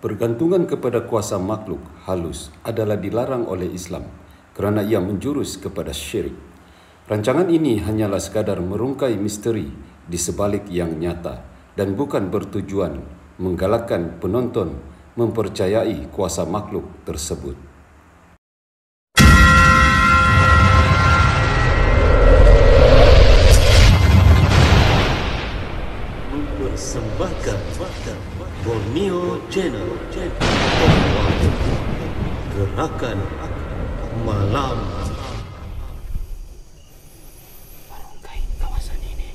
Bergantungan kepada kuasa makhluk halus adalah dilarang oleh Islam kerana ia menjurus kepada syirik. Rancangan ini hanyalah sekadar merungkai misteri di sebalik yang nyata dan bukan bertujuan menggalakkan penonton mempercayai kuasa makhluk tersebut. Mempersembahkan Borneo Channel Gerakan Malam. Merungkai kawasan ini.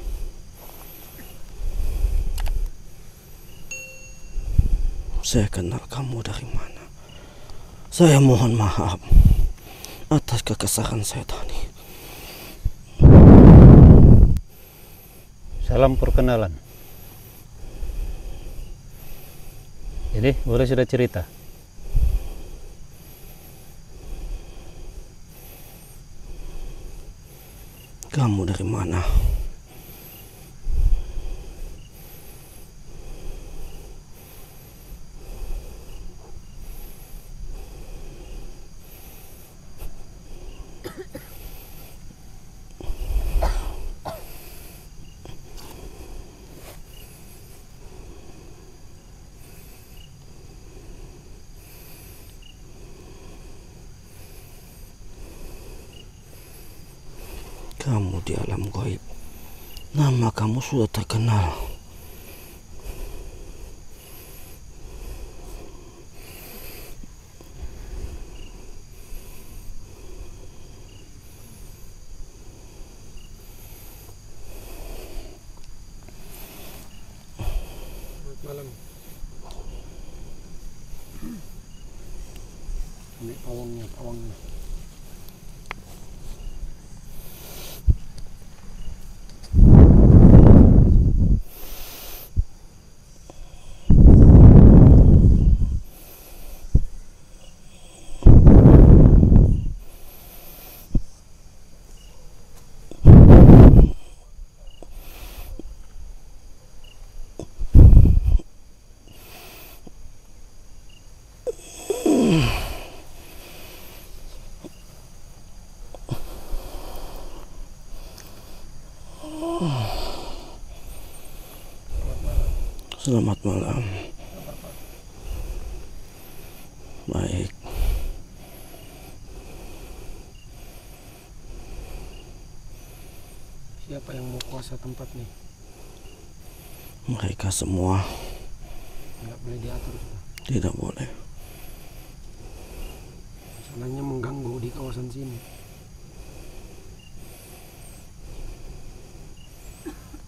Saya kenal kamu dari mana. Saya mohon maaf atas kekesalan saya tadi. Salam perkenalan. Jadi, boleh sudah cerita? Kamu dari mana? Kamu di alam gaib. Nama kamu sudah terkenal. Selamat malam. Ini pawangnya. Selamat malam. Baik. Siapa yang mau kuasa tempat nih? Mereka semua Nggak boleh diatur. tidak boleh. Masalahnya mengganggu di kawasan sini.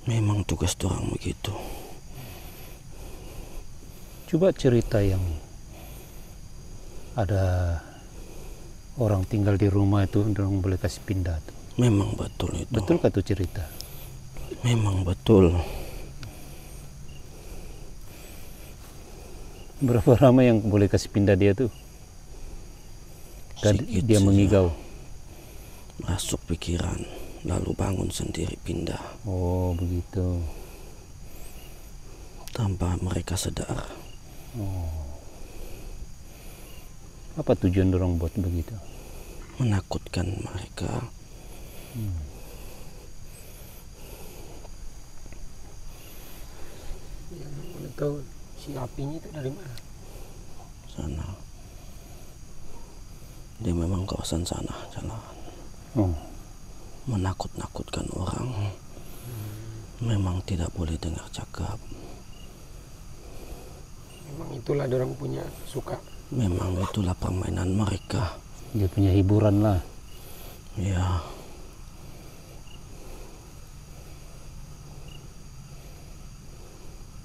Memang tugas orang begitu. Coba cerita yang ada orang tinggal di rumah itu, orang boleh kasih pindah tuh. Memang betul itu. Betul kah tuh cerita? Memang betul. Berapa lama yang boleh kasih pindah dia tuh? Sedikit Dia saja. mengigau. Masuk pikiran, lalu bangun sendiri pindah. Oh begitu. Tanpa mereka sadar. Apa tujuan dorong buat begitu? Menakutkan mereka. Yang boleh tahu si apinya itu dari mana? Sana. Dia memang kawasan sana jalan. Oh, Menakut-nakutkan orang. Memang tidak boleh dengar cakap. Memang itulah orang punya suka. Memang itulah permainan mereka. dia punya hiburan lah. Ya,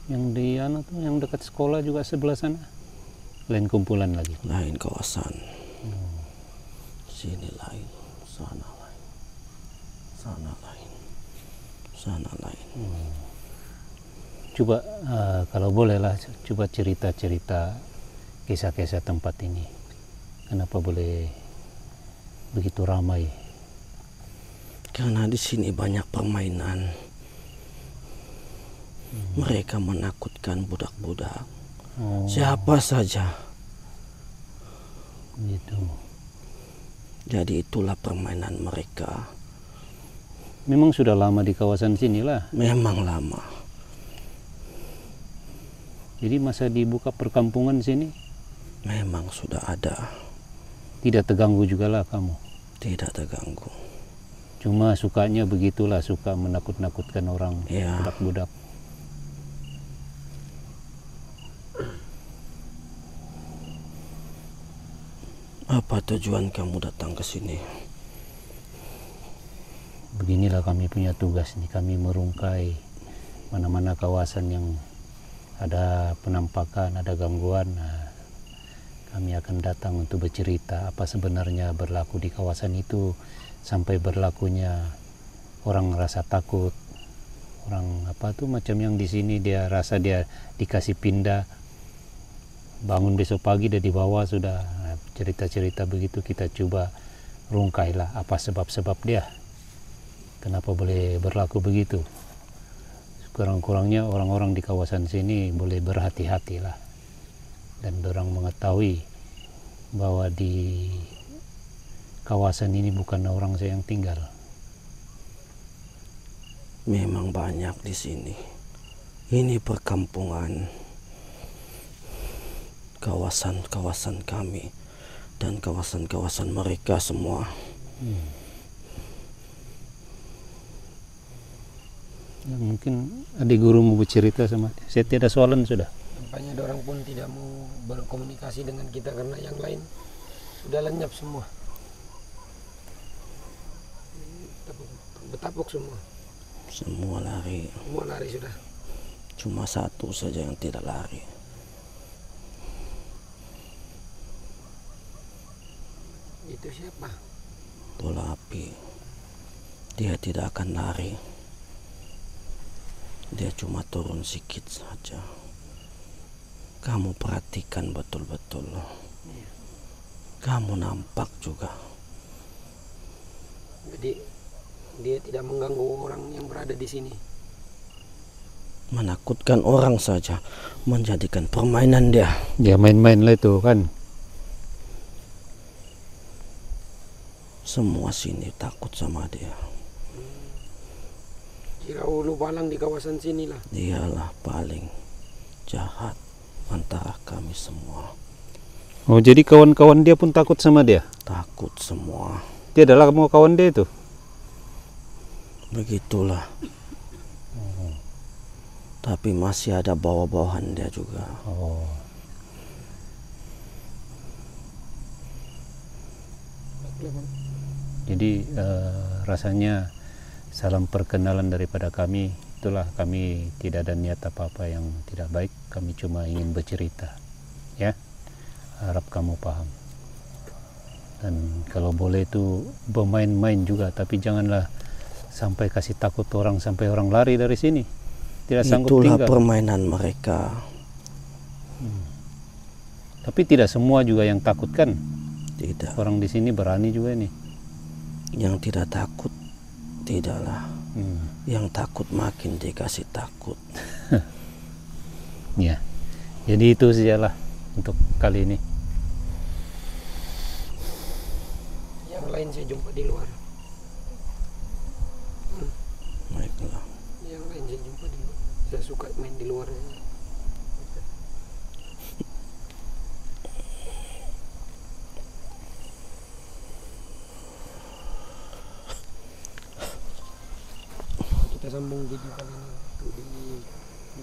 Yang di tuh, yang dekat sekolah juga sebelah sana. Lain kumpulan lagi. lain kawasan. Sini lain, sana lain. Sana lain. Sana lain. Coba kalau boleh lah, coba cerita-cerita kisah-kisah tempat ini. Kenapa boleh begitu ramai? Karena di sini banyak permainan. Mereka menakutkan budak-budak Oh, siapa saja. gitu. Jadi itulah permainan mereka. Memang sudah lama di kawasan sini lah. Memang lama. Jadi masa dibuka perkampungan sini Memang sudah ada. tidak terganggu juga lah kamu. Tidak terganggu. Cuma sukanya begitulah, suka menakut-nakutkan orang, Ya. budak-budak. Apa tujuan kamu datang ke sini? Beginilah kami punya tugas nih, kami merungkai mana-mana kawasan yang ada penampakan, ada gangguan. Nah, kami akan datang untuk bercerita apa sebenarnya berlaku di kawasan itu, sampai berlakunya orang rasa takut, orang apa tuh macam yang di sini dia rasa dia dikasih pindah, bangun besok pagi dia di bawah sudah. Nah, cerita-cerita begitu kita coba rungkailah apa sebab-sebab dia kenapa boleh berlaku begitu. Kurang-kurangnya orang-orang di kawasan sini boleh berhati-hatilah dan orang mengetahui bahwa di kawasan ini bukan orang saya yang tinggal. Memang banyak di sini. Ini perkampungan, kawasan-kawasan kami dan kawasan-kawasan mereka semua. Ya, mungkin adik guru mau bercerita sama dia. Saya tidak soalan sudah. Nampaknya ada orang pun tidak mau berkomunikasi dengan kita karena yang lain sudah lenyap semua. Betapuk semua. Semua lari. Semua lari sudah. Cuma satu saja yang tidak lari. Itu siapa? Bola api. Dia tidak akan lari. Dia cuma turun sedikit saja. Kamu perhatikan betul-betul. Kamu nampak juga. Jadi dia tidak mengganggu orang yang berada di sini. Menakutkan orang saja, menjadikan permainan dia. Ya main-main lah itu kan. Semua sini takut sama dia. Kira ulu balang di kawasan sini lah. Dialah paling jahat antara kami semua. Oh, jadi kawan-kawan dia pun takut sama dia? Takut semua. Dia adalah mau kawan dia itu? Begitulah. Tapi masih ada bawah-bawahan dia juga. Oh. Jadi rasanya salam perkenalan daripada kami. Itulah, kami tidak ada niat apa-apa yang tidak baik. Kami cuma ingin bercerita. Ya, harap kamu paham. Dan kalau boleh itu bermain-main juga, tapi janganlah sampai kasih takut orang sampai orang lari dari sini. Tidak sanggup Itulah tinggal. permainan mereka. Tapi tidak semua juga yang takut kan? Tidak. Orang di sini berani juga nih. Yang tidak takut, tidaklah. Hmm. Yang takut makin dikasih takut. Ya, jadi itu sajalah untuk kali ini. Yang lain saya jumpa di luar. Baiklah. Yang lain saya jumpa di luar. Saya suka main di luar. Kita sambung video kali ini tuh di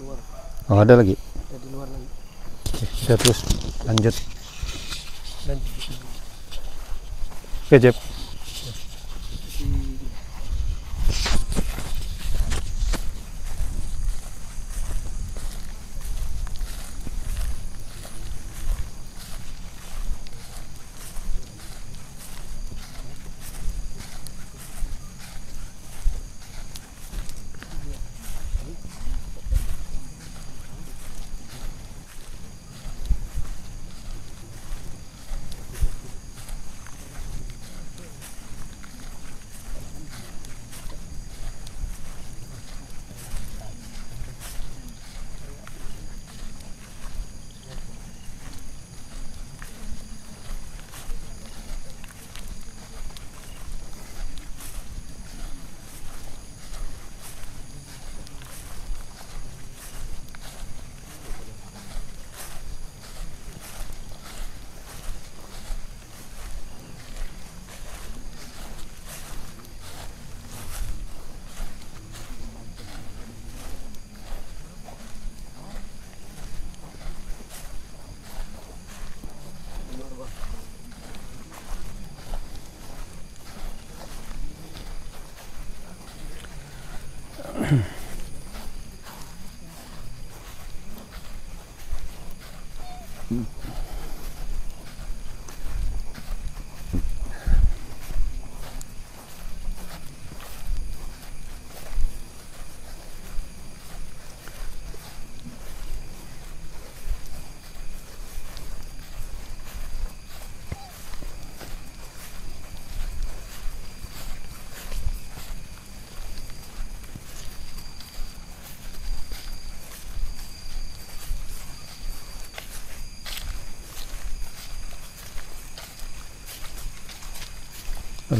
luar. Oh, ada lagi? Kita di luar lagi. Kita terus lanjut. Dan Oke, Jeb.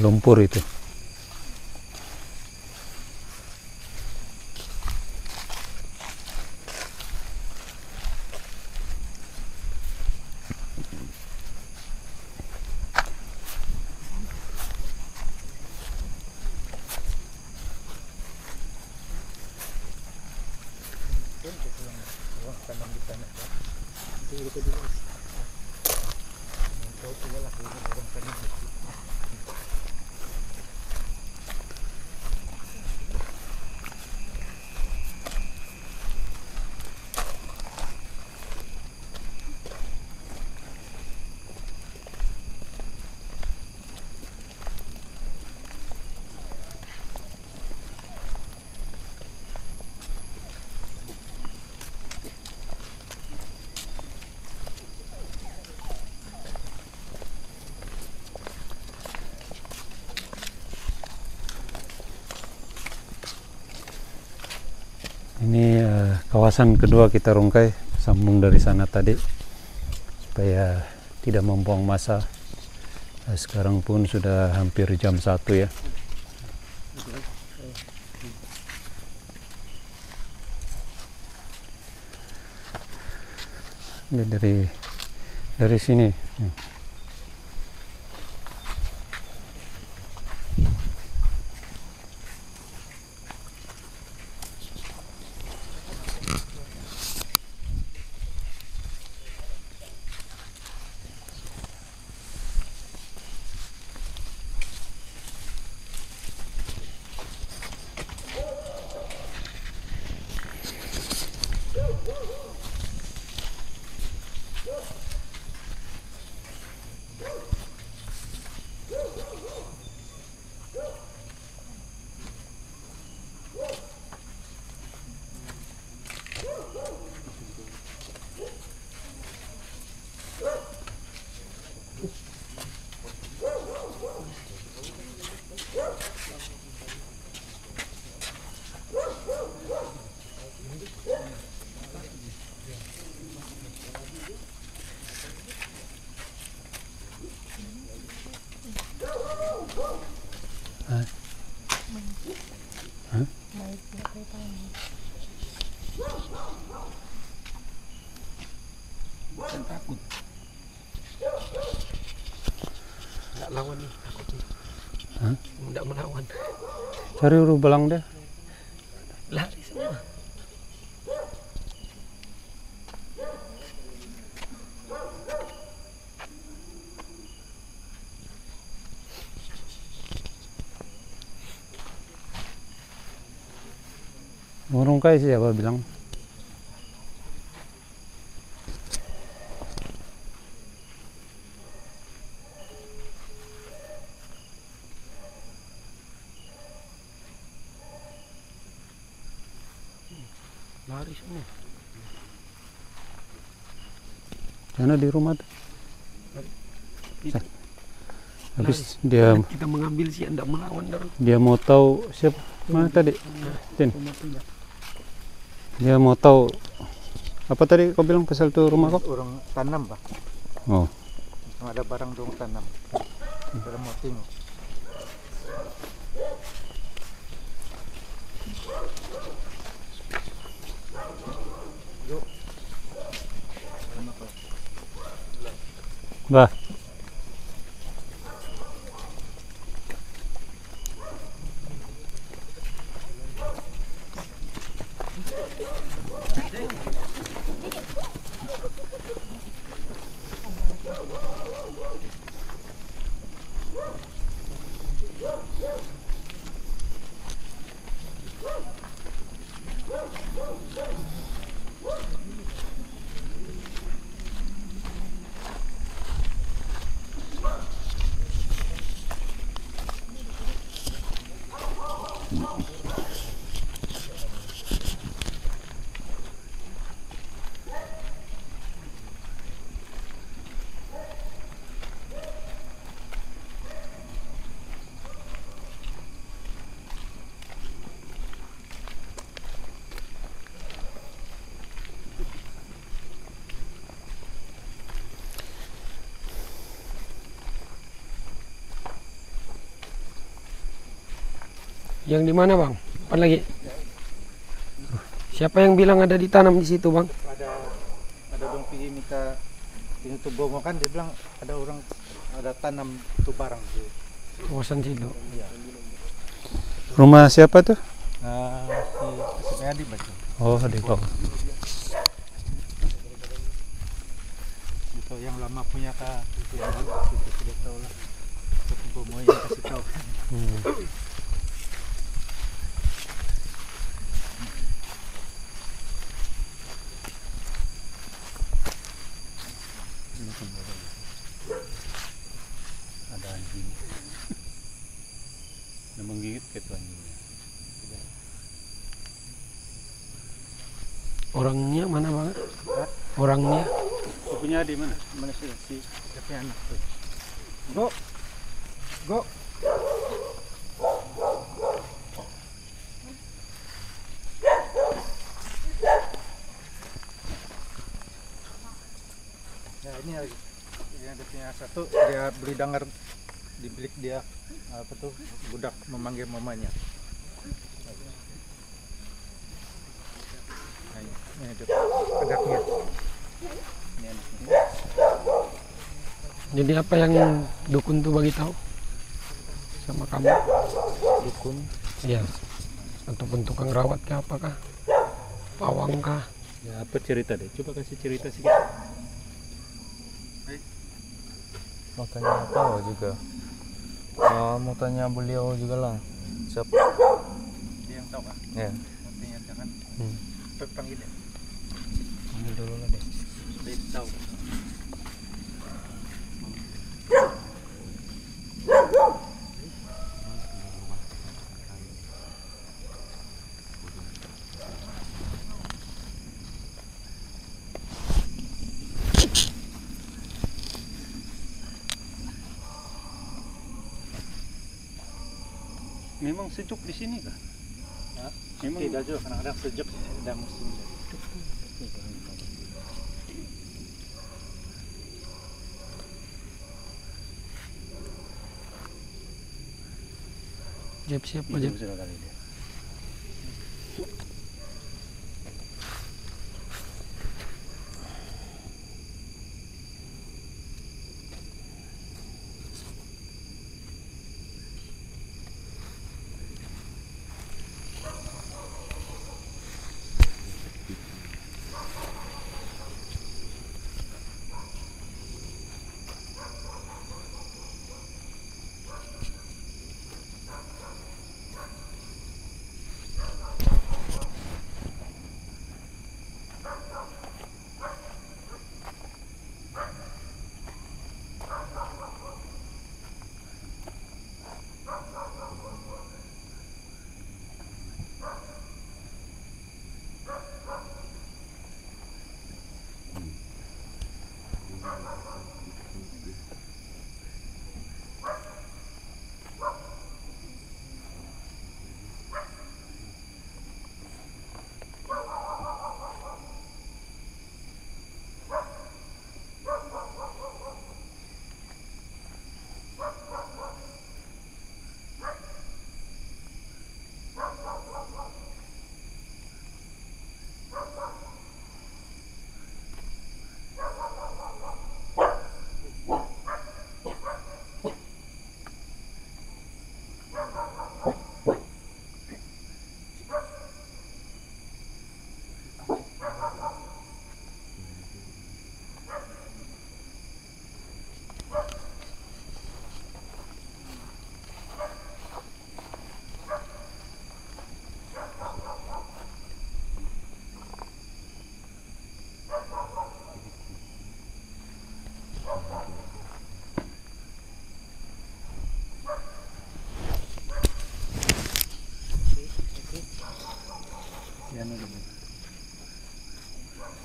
Lumpur itu. Ini kawasan kedua kita rungkai, sambung dari sana tadi supaya tidak membuang masa. Sekarang pun sudah hampir jam 1 ya. Ini dari sini. Bukan takut. Nggak lawan nih, takutnya. Nggak melawan. Cari uru belang deh. Lari semua. Merungkai siapa bilang? Lari semua. Karena di rumah tuh. Habis Lari. dia Kita mengambil sih, enggak melawan terus. dia mau tahu siapa mana tadi? Tin. Dia mau tahu apa tadi kau bilang pasal tuh rumah kau? Orang tanam, Pak. Oh. Ada barang dong tanam. Kita mau tengok. Bah. Yang di mana bang? Apa lagi? Siapa yang bilang ada ditanam di situ bang? Ada dong pergi minta ini tuh bom kan, dia bilang ada orang ada tanam tuh barang di Kawasan situ. Rumah siapa tuh? si Adi baca. Oh, adik kau. Itu yang lama punya kak, itu sudah tahu lah. Itu bom yang kasih tahu. Ada anjing. Udah menggigit ke tuh anjingnya. Orangnya mana bang? Orangnya? Kau punya di mana? Mana sih si tapi anak tuh. Go. Go. Ya ini lagi. Yang ada punya satu dia beli dangar di bilik dia apa tuh budak memanggil mamanya. Nah, ini ada pedaknya. Ini anaknya. Jadi apa yang dukun tuh bagi tahu sama kamu? Dukun. Iya. Ataupun tukang rawat kah apakah? Pawang kah? Ya apa cerita deh? Coba kasih cerita sedikit. Mau tanya apa juga? Mau tanya beliau juga lah. Siapa? Dia yang tahu kan? Ya. Nantinya jangan panggil dia. Panggil dulu lah deh. Dia tahu. Memang sejuk di sini kah? Memang Tidak juga, kadang-kadang sejuk ada musim. Siapa Itu aja? sudah kali dia.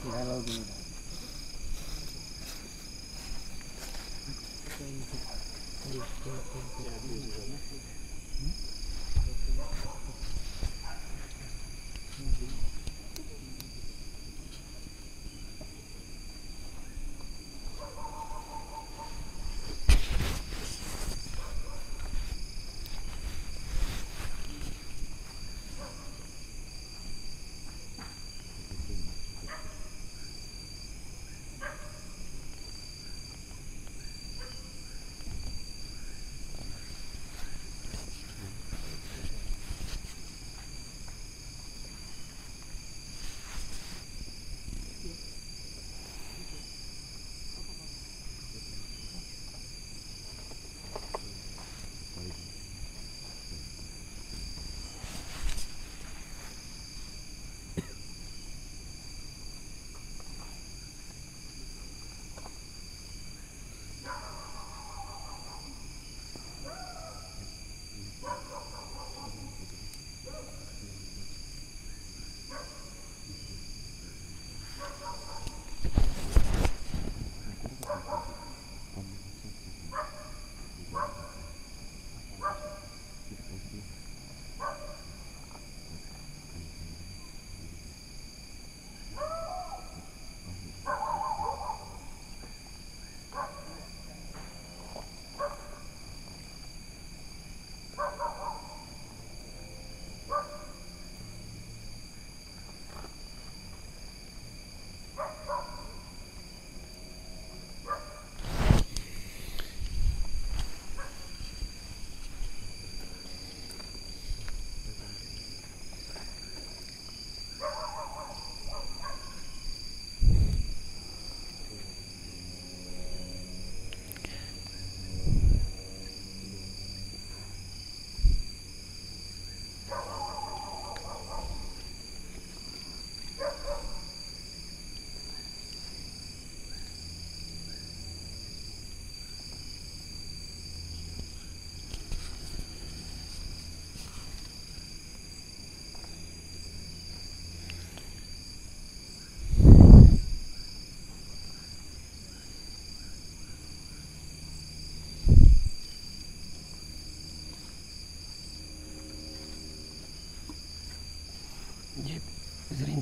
Dihalau dulu.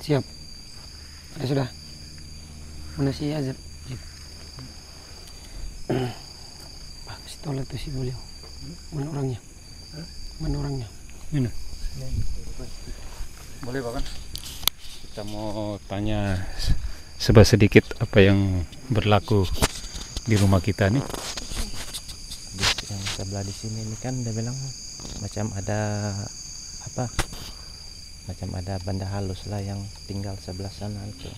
Siap. Ya sudah. Mana si Azab? Pak, kasih tahu lah tuh si beliau. Mana orangnya? Mana orangnya? Ini. Boleh Pak kan? Kita mau tanya sedikit apa yang berlaku di rumah kita nih. Yang sebelah di sini ini kan dia bilang macam ada apa? Macam ada benda halus lah yang tinggal sebelah sana itu.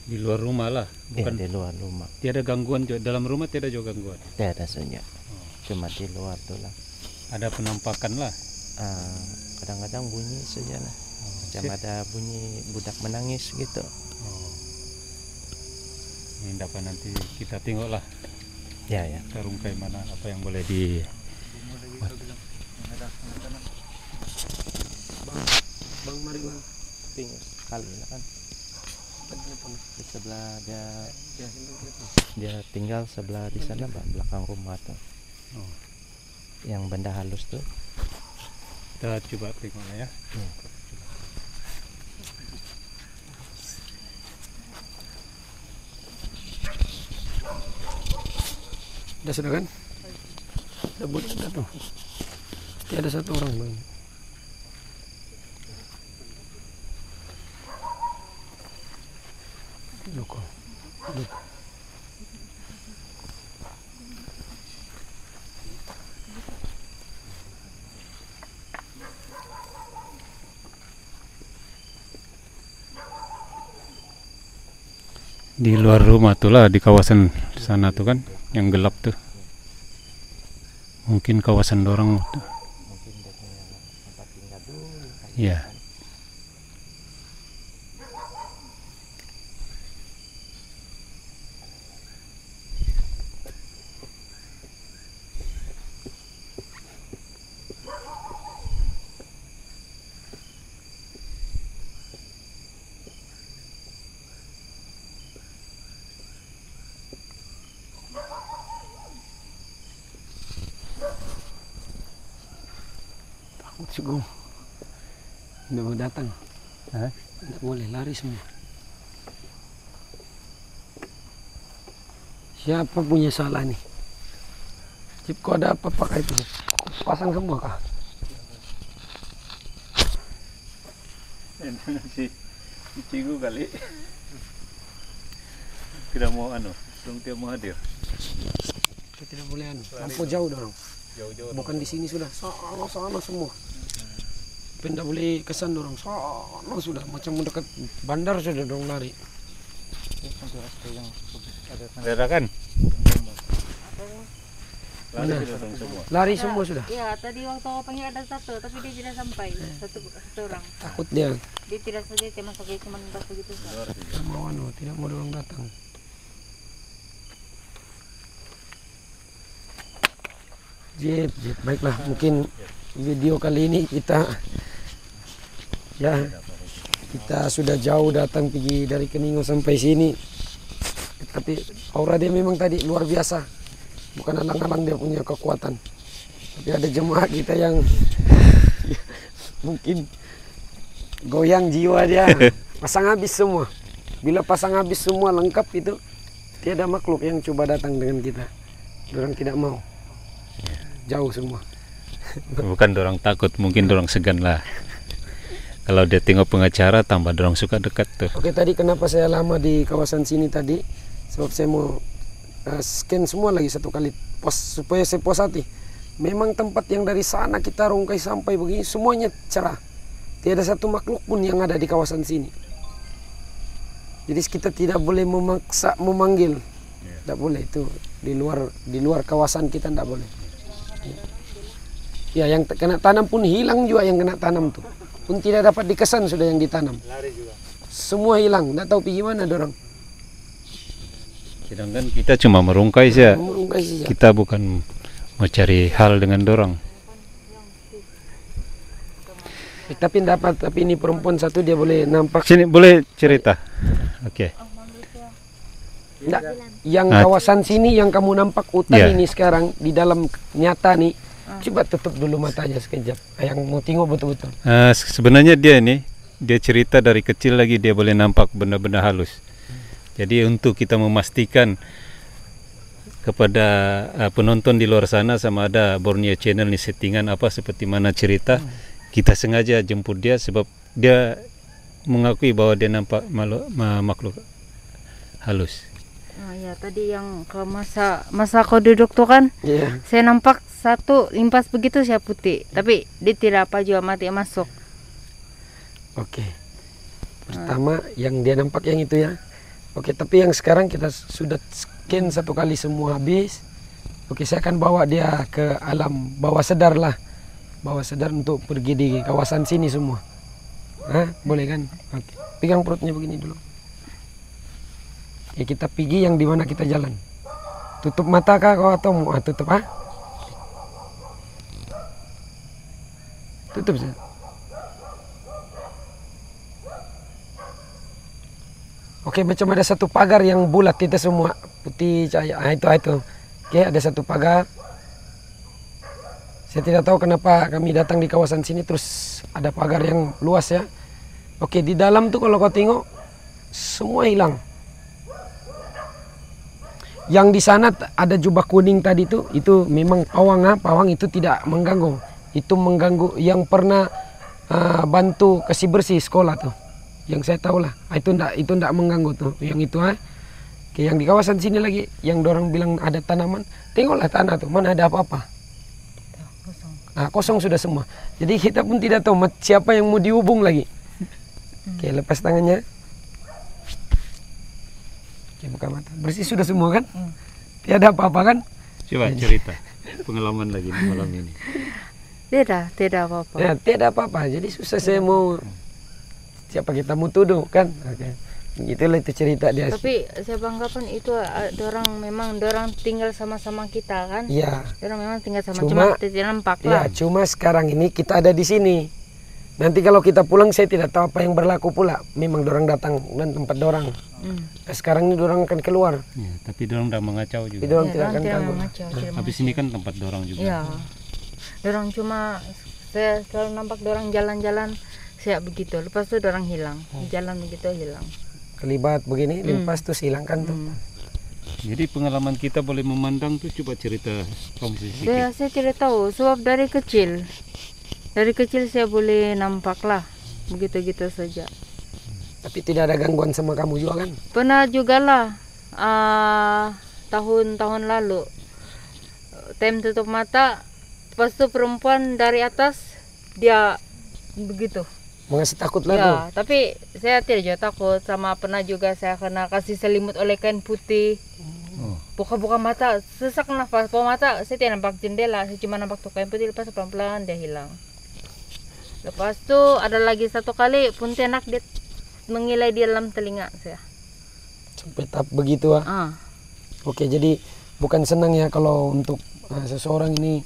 Di luar rumah lah, bukan Di luar rumah. tiada gangguan dalam rumah, tiada juga gangguan. Tidak saja. Cuma di luar tuh lah. Ada penampakan lah. Kadang-kadang bunyi saja lah. Macam ada bunyi budak menangis gitu. Ini dapat nanti kita tengok lah. Ya ya. Terungkai mana apa yang boleh di. Bang, mari bang. Tinggal sekali lah kan. Di sebelah dia tinggal sebelah di sana belakang rumah tuh. Yang benda halus tuh. Kita coba tengok lah ya. Sudah kan? Sudah boleh sudah tuh. Pasti ada satu orang bang. Duduk. Di luar rumah tuh lah, di kawasan sana tuh kan yang gelap tuh. Mungkin kawasan dorong tuh. Iya. Cukup. Tidak mau datang. Tidak boleh, lari semua. Siapa punya salah nih? Cip, kok ada apa pakai itu? Pasang semua kah? Si Cigu kali. Tidak mau belum dia mau hadir. Kita tidak boleh Lampau jauh dong. Jauh-jauh. Bukan di sini sudah. Sana semua. Tidak boleh kesan dorong. Sana sudah. Macam mendekat bandar sudah dong lari. Ada kan? Mana? Lari semua sudah. Ya, tadi waktu panggil ada satu, tapi dia tidak sampai. Satu orang. Takut dia. Dia tidak saja, dia masuk cuma batu gitu. Tidak mau dorong datang. Jep, baiklah. Mungkin video kali ini kita sudah jauh datang pergi dari Keningo sampai sini. Tapi aura dia memang tadi luar biasa. Bukan alang-alang dia punya kekuatan. Tapi ada jemaah kita yang mungkin goyang jiwa dia. Pasang habis semua. Bila pasang habis semua lengkap itu, tiada makhluk yang coba datang dengan kita. Orang tidak mau. Jauh semua. Bukan dorang takut, mungkin dorang segan lah. Kalau dia tengok pengacara tambah dorang suka dekat tuh. Oke, tadi kenapa saya lama di kawasan sini tadi? Sebab saya mau scan semua lagi satu kali supaya saya puas hati. Memang tempat yang dari sana kita rungkai sampai begini semuanya cerah. Tiada satu makhluk pun yang ada di kawasan sini. Jadi kita tidak boleh memaksa memanggil. Tidak boleh itu di luar kawasan kita tidak boleh. Ya, yang kena tanam pun hilang juga yang kena tanam tuh. Pun tidak dapat dikesan sudah yang ditanam. Lari juga. Semua hilang, tidak tahu pergi mana dorang. Sedangkan kita cuma merungkai saja. Kita bukan mau cari hal dengan dorang. Tapi ini perempuan satu dia boleh nampak. Sini boleh cerita. Oke. Nggak, yang kawasan sini yang kamu nampak hutan ini sekarang di dalam nyata nih. Coba tutup dulu matanya sekejap. Yang mau tengok betul-betul. Sebenarnya dia ini dia cerita dari kecil lagi dia boleh nampak benda-benda halus. Jadi untuk kita memastikan kepada penonton di luar sana sama ada Borneo Channel ni settingan apa seperti mana cerita, kita sengaja jemput dia sebab dia mengakui bahwa dia nampak makhluk halus. Ya tadi yang ke masa kau duduk tuh kan, saya nampak satu limpas begitu saya putih, tapi dia tidak apa juga mati masuk. Oke. Pertama yang dia nampak yang itu ya. Oke, tapi yang sekarang kita sudah scan satu kali semua habis. Oke, saya akan bawa dia ke alam bawah sadar lah. Bawah sadar untuk pergi di kawasan sini semua. Hah? Boleh kan? Oke. Pegang perutnya begini dulu. Ya kita pergi yang di mana kita jalan. Tutup mata kah kau atau mau tutup Tutup saja. Oke, macam ada satu pagar yang bulat itu semua putih cahaya. Itu. Oke, ada satu pagar. Saya tidak tahu kenapa kami datang di kawasan sini terus ada pagar yang luas ya. Oke, di dalam tuh kalau kau tengok semua hilang. Yang di sana ada jubah kuning tadi tuh, itu memang pawang. Pawang itu tidak mengganggu. Itu mengganggu yang pernah bantu kasih bersih sekolah tuh. Yang saya tahu lah, itu ndak mengganggu tuh. Yang itu Oke, yang di kawasan sini lagi, yang dorang bilang ada tanaman, tengoklah tanah tuh, mana ada apa-apa. Kosong sudah semua. Jadi kita pun tidak tahu siapa yang mau dihubung lagi. Oke, lepas tangannya. Oke, buka mata. Bersih sudah semua kan? Tiada apa-apa kan? Coba cerita pengalaman lagi malam ini. Tidak apa-apa. Ya, tidak apa-apa. Jadi susah saya mau siapa kita mau tuduh kan? Oke. Itulah itu cerita dia. Tapi saya banggakan itu dorang tinggal sama-sama kita kan? Iya. Dorang memang tinggal cuma tidak nampak lah. Ya, cuma sekarang ini kita ada di sini. Nanti kalau kita pulang saya tidak tahu apa yang berlaku pula. Memang dorang datang dan tempat dorang. Sekarang ini dorang akan keluar. Ya, tapi dorang udah mengacau juga. Dorang tidak akan keluar. Habis ini kan tempat dorang juga. Iya. Dorang cuma saya selalu nampak dorang jalan-jalan saya begitu. Lepas itu dorang hilang. Jalan begitu hilang. Kelibat begini, lepas tuh hilangkan tuh. Jadi pengalaman kita boleh memandang tuh, coba cerita sedikit. Saya tidak tahu sebab dari kecil saya boleh nampak lah begitu-gitu saja. Tapi tidak ada gangguan sama kamu juga kan? Pernah juga lah tahun-tahun lalu time tutup mata, pas itu perempuan dari atas dia begitu. Mengasih takut lah Ya, tuh. tapi saya tidak juga takut. Sama pernah juga saya kena kasih selimut oleh kain putih. Buka-buka mata, sesak nafas, buka mata, saya tidak nampak jendela, saya cuma nampak tuh kain putih, lepas pelan-pelan dia hilang. Lepas itu ada lagi satu kali Pontianak dia mengilai di dalam telinga saya. Sampai tahap begitu Oke, jadi bukan senang ya kalau untuk seseorang ini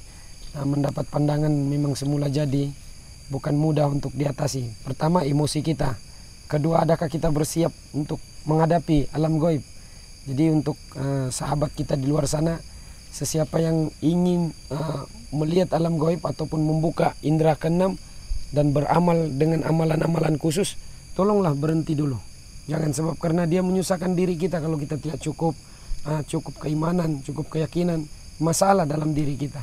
mendapat pandangan memang semula jadi. Bukan mudah untuk diatasi. Pertama, emosi kita. Kedua, adakah kita bersiap untuk menghadapi alam gaib. Jadi untuk sahabat kita di luar sana, sesiapa yang ingin melihat alam gaib ataupun membuka indera keenam dan beramal dengan amalan-amalan khusus, tolonglah berhenti dulu. Jangan sebab karena dia menyusahkan diri kita kalau kita tidak cukup keimanan, cukup keyakinan, masalah dalam diri kita.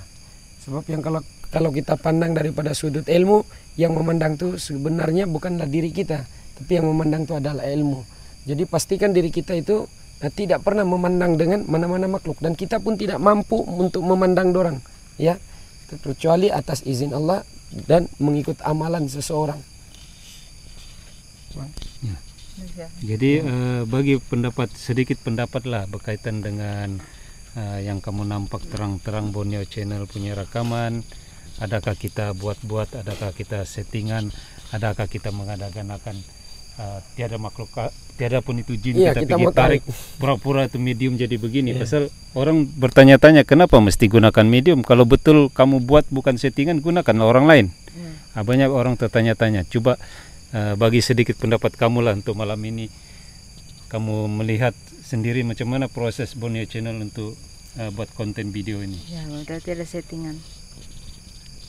Sebab yang kalau kita pandang daripada sudut ilmu, yang memandang itu sebenarnya bukanlah diri kita, tapi yang memandang itu adalah ilmu. Jadi pastikan diri kita itu tidak pernah memandang dengan mana-mana makhluk, dan kita pun tidak mampu untuk memandang dorang, ya, kecuali atas izin Allah dan mengikut amalan seseorang. Jadi bagi sedikit pendapat lah berkaitan dengan yang kamu nampak terang-terang Borneo Channel punya rekaman. Adakah kita buat-buat, adakah kita settingan, adakah kita mengadakan tiada makhluk, tiada pun itu jin, Iya, kita pergi tarik pura-pura itu medium jadi begini. Pasal orang bertanya-tanya kenapa mesti gunakan medium, kalau betul kamu buat bukan settingan, gunakan orang lain. Banyak orang tertanya-tanya. Coba bagi sedikit pendapat kamu lah untuk malam ini. Kamu melihat sendiri macam mana proses Borneo Channel untuk buat konten video ini. Ya, udah tidak settingan.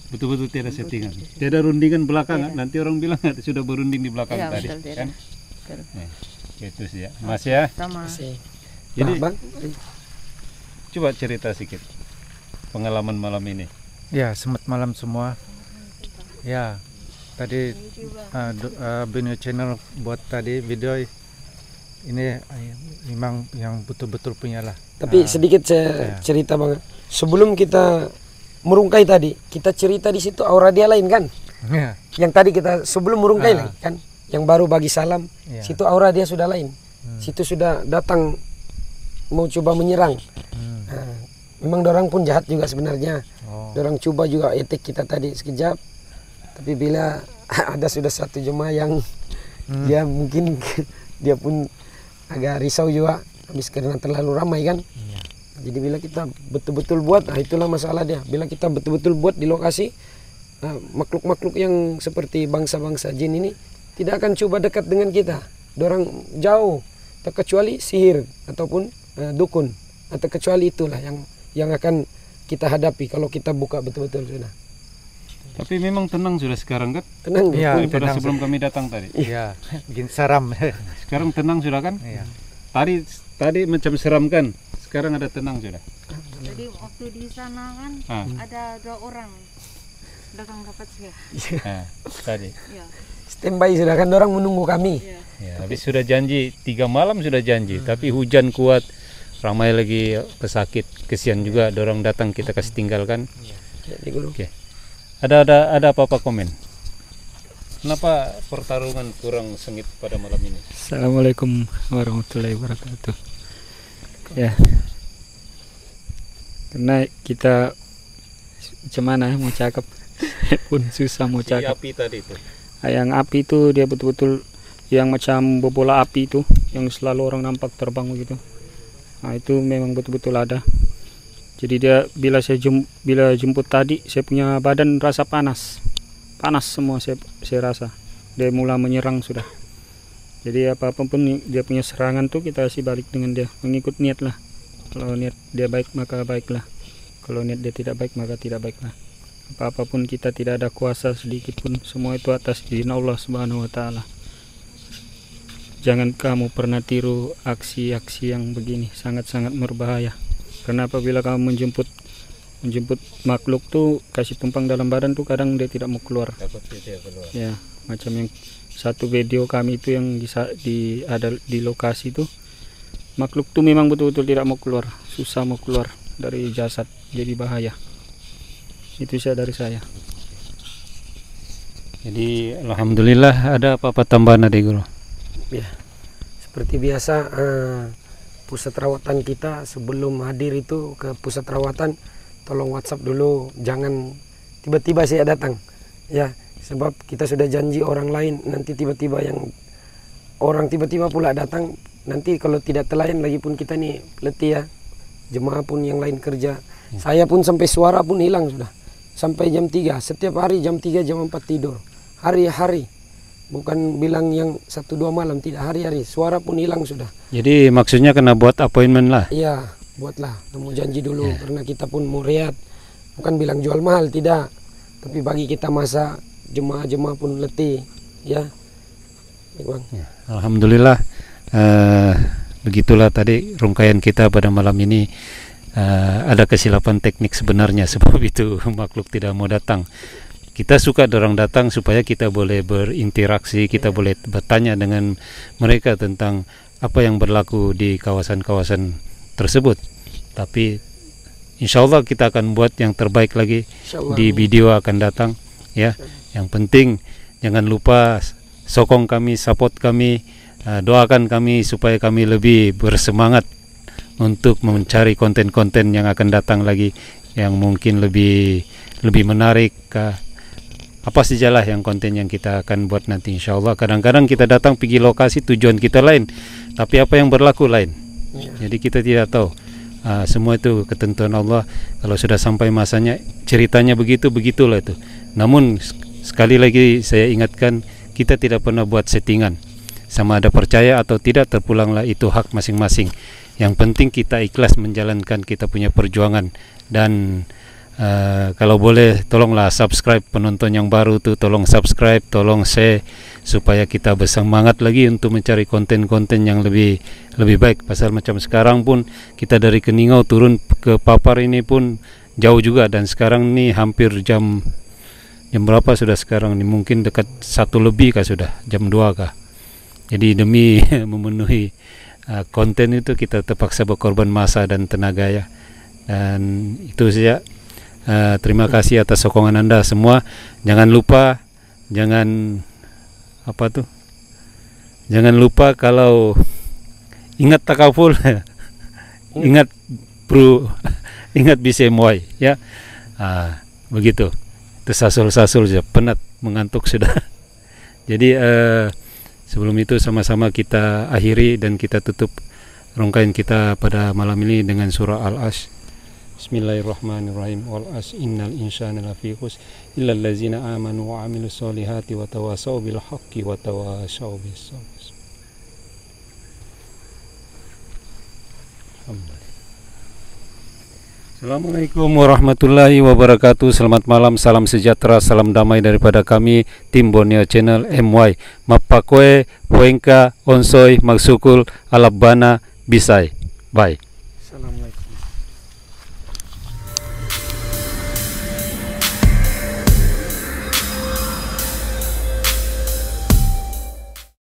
Betul-betul tiada settingan. Tiada rundingan belakang. Nanti orang bilang sudah berunding di belakang Iya, tadi. betul, Kan? Betul. Itu sih ya. Mas ya. Sama. Jadi Bang, coba cerita sedikit pengalaman malam ini. Ya, selamat malam semua. Ya, tadi Borneo Channel buat tadi video ini memang yang betul-betul punya lah. tapi sedikit saya cerita Bang. Sebelum kita merungkai tadi, kita cerita di situ aura dia lain kan? Ya. Yang tadi kita sebelum merungkai lagi kan? Yang baru bagi salam, Iya. situ aura dia sudah lain. Situ sudah datang mau coba menyerang. Nah, memang dorang pun jahat juga sebenarnya. Dorang coba juga etik kita tadi sekejap. Tapi bila ada sudah satu jemaah yang dia mungkin dia pun agak risau juga habis karena terlalu ramai kan. Jadi bila kita betul-betul buat, itulah masalah dia. Bila kita betul-betul buat di lokasi, makhluk-makhluk yang seperti bangsa-bangsa jin ini tidak akan coba dekat dengan kita. Dorang jauh, terkecuali sihir ataupun dukun, atau kecuali itulah yang akan kita hadapi kalau kita buka betul-betul sudah. Tapi memang tenang sudah sekarang kan? Tenang Iya, Daripada tenang sebelum kami datang tadi. Ya, bikin seram. Sekarang tenang sudah kan? Iya. Tadi macam seram kan? Sekarang ada tenang sudah. Jadi waktu di sana kan ada 2 orang datang dapat saya. Tadi. Ya. Standby sudah kan, orang menunggu kami. Ya, habis sudah janji 3 malam sudah janji, tapi hujan kuat, ramai lagi pesakit, kesian juga dorang datang kita kasih tinggalkan. Jadi guru. Oke. Ada apa-apa komen? Kenapa pertarungan kurang sengit pada malam ini? Assalamualaikum warahmatullahi wabarakatuh. Ya, karena kita macam mana mau cakap pun susah mau Si cakap. api tadi itu. Yang api itu dia betul-betul yang macam bola api itu yang selalu orang nampak terbang begitu. Nah itu memang betul-betul ada. Jadi dia bila jemput tadi saya punya badan rasa panas semua saya rasa. Dia mulai menyerang sudah. Jadi apapun dia punya serangan tuh kita kasih balik dengan dia, mengikut niat lah. Kalau niat dia baik maka baiklah. Kalau niat dia tidak baik maka tidak baiklah. Apapun kita tidak ada kuasa sedikit pun, semua itu atas izin Allah Subhanahu wa taala. Jangan kamu pernah tiru aksi-aksi yang begini, sangat-sangat berbahaya. Karena apabila kamu menjemput makhluk tuh kasih tumpang dalam badan tuh kadang dia tidak mau keluar. Takut dia keluar. Ya, macam yang satu video kami itu yang ada di lokasi itu, makhluk tuh memang betul-betul tidak mau keluar, susah mau keluar dari jasad, jadi bahaya. Itu saja dari saya. Jadi alhamdulillah. Ada apa-apa tambahan adik guru? Ya, seperti biasa pusat rawatan kita sebelum hadir itu ke pusat rawatan tolong WhatsApp dulu, jangan tiba-tiba saya datang ya, sebab kita sudah janji orang lain, nanti tiba-tiba yang orang tiba-tiba pula datang, nanti kalau tidak telayan lagi pun kita nih letih ya, jemaah pun yang lain kerja, saya pun sampai suara pun hilang sudah sampai jam 3, setiap hari jam 3 jam 4 tidur hari-hari. Bukan bilang yang 1-2 malam, tidak, hari-hari. Suara pun hilang sudah. Jadi maksudnya kena buat appointment lah. Iya, buatlah. Temu janji dulu karena kita pun mau riat. Bukan bilang jual mahal, tidak. Tapi bagi kita masa jemaah-jemaah pun letih, ya. Bang. Alhamdulillah. Begitulah tadi rungkaian kita pada malam ini. Ada kesilapan teknik sebenarnya, sebab itu makhluk tidak mau datang. Kita suka dorang datang supaya kita boleh berinteraksi, kita boleh bertanya dengan mereka tentang apa yang berlaku di kawasan-kawasan tersebut. Tapi insya Allah kita akan buat yang terbaik lagi di video akan datang. Ya, yang penting jangan lupa sokong kami, support kami, doakan kami supaya kami lebih bersemangat untuk mencari konten-konten yang akan datang lagi yang mungkin lebih menarik. Apa sajalah yang konten yang kita akan buat nanti insya Allah. Kadang-kadang kita datang pergi lokasi tujuan kita lain, tapi apa yang berlaku lain. Jadi kita tidak tahu. Semua itu ketentuan Allah. Kalau sudah sampai masanya ceritanya begitulah itu. Namun sekali lagi saya ingatkan, kita tidak pernah buat settingan. Sama ada percaya atau tidak terpulanglah, itu hak masing-masing. Yang penting kita ikhlas menjalankan kita punya perjuangan dan Kalau boleh tolonglah subscribe, penonton yang baru tuh tolong subscribe, tolong share supaya kita bersemangat lagi untuk mencari konten-konten yang lebih baik. Pasal macam sekarang pun kita dari Keningau turun ke Papar ini pun jauh juga, dan sekarang nih hampir jam berapa sudah sekarang nih, mungkin dekat 1 lebih kah sudah, jam 2 kah. Jadi demi memenuhi konten itu kita terpaksa berkorban masa dan tenaga ya. Dan itu saja. Terima kasih atas sokongan Anda semua. Jangan lupa, jangan kalau ingat takaful, ingat bro, ingat bisa muai ya. Begitu. Tersasul-sasul saja, penat, mengantuk sudah. Jadi sebelum itu sama-sama kita akhiri dan kita tutup rangkaian kita pada malam ini dengan surah Al-Asy. Bismillahirrahmanirrahim. Wal asy innal insana lafi khusr illa allazina amanu wa amilus solihati wa tawasaw bil haqqi wa tawasaw bis sabr. Assalamualaikum warahmatullahi wabarakatuh. Selamat malam, salam sejahtera, salam damai daripada kami tim Borneo Channel MY. Mapakoe, Poenka, Onsoy, Magsukul, Alabana, Bisai. Bye.